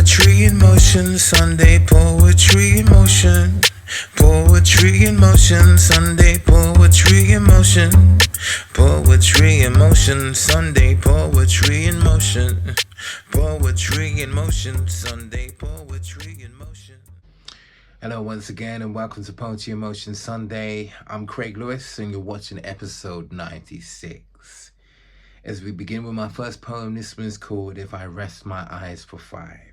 Poetry in motion, Sunday poetry in motion. Poetry in motion, Sunday poetry in motion. Poetry in motion, Sunday poetry in motion. Poetry in motion, Sunday poetry in motion. Hello once again and welcome to Poetry in Motion Sunday. I'm Craig Lewis and you're watching episode 96. As we begin with my first poem, this one is called If I Rest My Eyes for Five.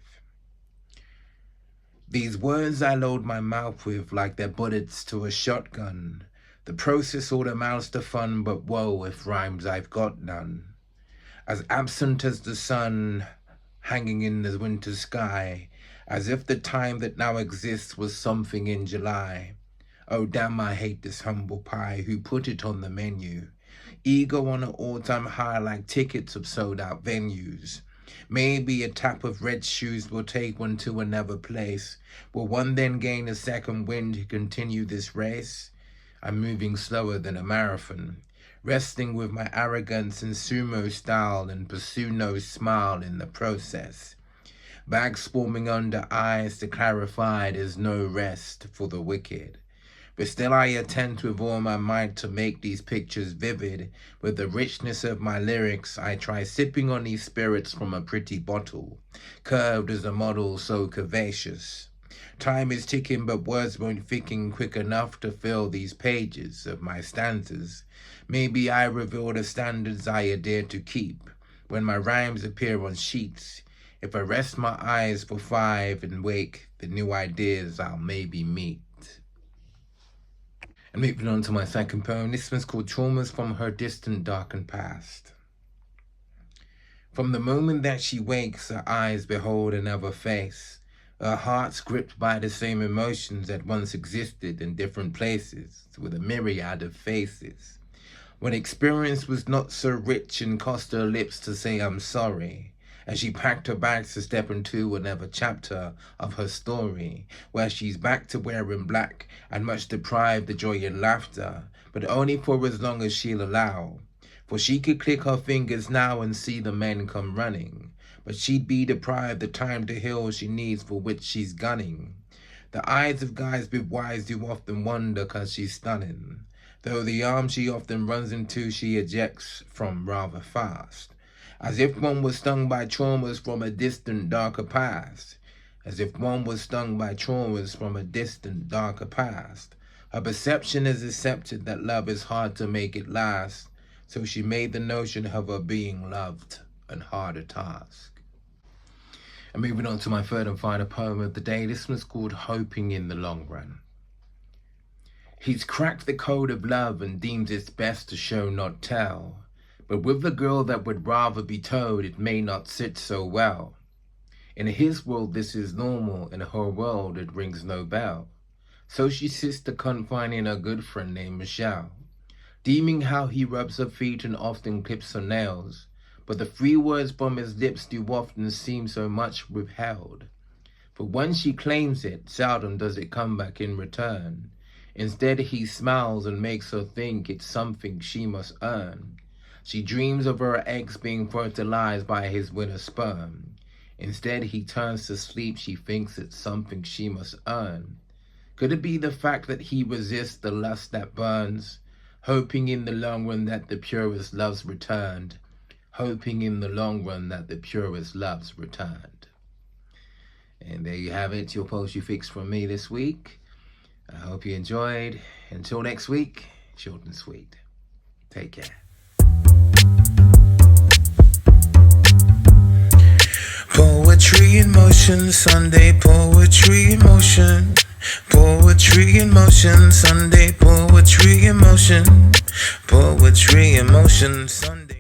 These words I load my mouth with like they're bullets to a shotgun. The process all amounts to fun, but woe if rhymes I've got none. As absent as the sun hanging in the winter sky, as if the time that now exists was something in July. Oh damn, I hate this humble pie who put it on the menu. Ego on an all-time high like tickets of sold-out venues. Maybe a tap of red shoes will take one to another place. Will one then gain a second wind to continue this race? I'm moving slower than a marathon, resting with my arrogance in sumo style and pursue no smile in the process. Bags swarming under eyes to clarify there's no rest for the wicked. But still I attempt with all my might to make these pictures vivid. With the richness of my lyrics, I try sipping on these spirits from a pretty bottle, curved as a model so curvaceous. Time is ticking, but words won't thicken quick enough to fill these pages of my stanzas. Maybe I reveal the standards I adhere to keep when my rhymes appear on sheets. If I rest my eyes for five and wake the new ideas I'll maybe meet. And moving on to my second poem, this one's called Traumas from Her Distant Darkened Past. From the moment that she wakes, her eyes behold another face. Her heart's gripped by the same emotions that once existed in different places, with a myriad of faces. When experience was not so rich and cost her lips to say I'm sorry, as she packed her bags to step into another chapter of her story, where she's back to wearing black and much deprived of joy and laughter, but only for as long as she'll allow. For she could click her fingers now and see the men come running, but she'd be deprived the time to heal she needs, for which she's gunning. The eyes of guys with wise do often wonder cause she's stunning, though the arms she often runs into she ejects from rather fast. As if one was stung by traumas from a distant, darker past. As if one was stung by traumas from a distant, darker past. Her perception is accepted that love is hard to make it last, so she made the notion of her being loved an harder task. And moving on to my third and final poem of the day, this one's called Hoping in the Long Run. He's cracked the code of love and deems it's best to show not tell. But with the girl that would rather be told, it may not sit so well. In his world this is normal, in her world it rings no bell. So she sits to confine a good friend named Michelle, deeming how he rubs her feet and often clips her nails. But the free words from his lips do often seem so much withheld. For when she claims it, seldom does it come back in return. Instead he smiles and makes her think it's something she must earn. She dreams of her eggs being fertilized by his winter sperm. Instead he turns to sleep, she thinks it's something she must earn. Could it be the fact that he resists the lust that burns, hoping in the long run that the purest love's returned, hoping in the long run that the purest love's returned. And there you have it, your Poetry Fix from me this week. I hope you enjoyed. Until next week, short and sweet. Take care. Poetry in motion, Sunday poetry in motion. Poetry in motion, Sunday poetry in motion. Poetry in motion, Sunday.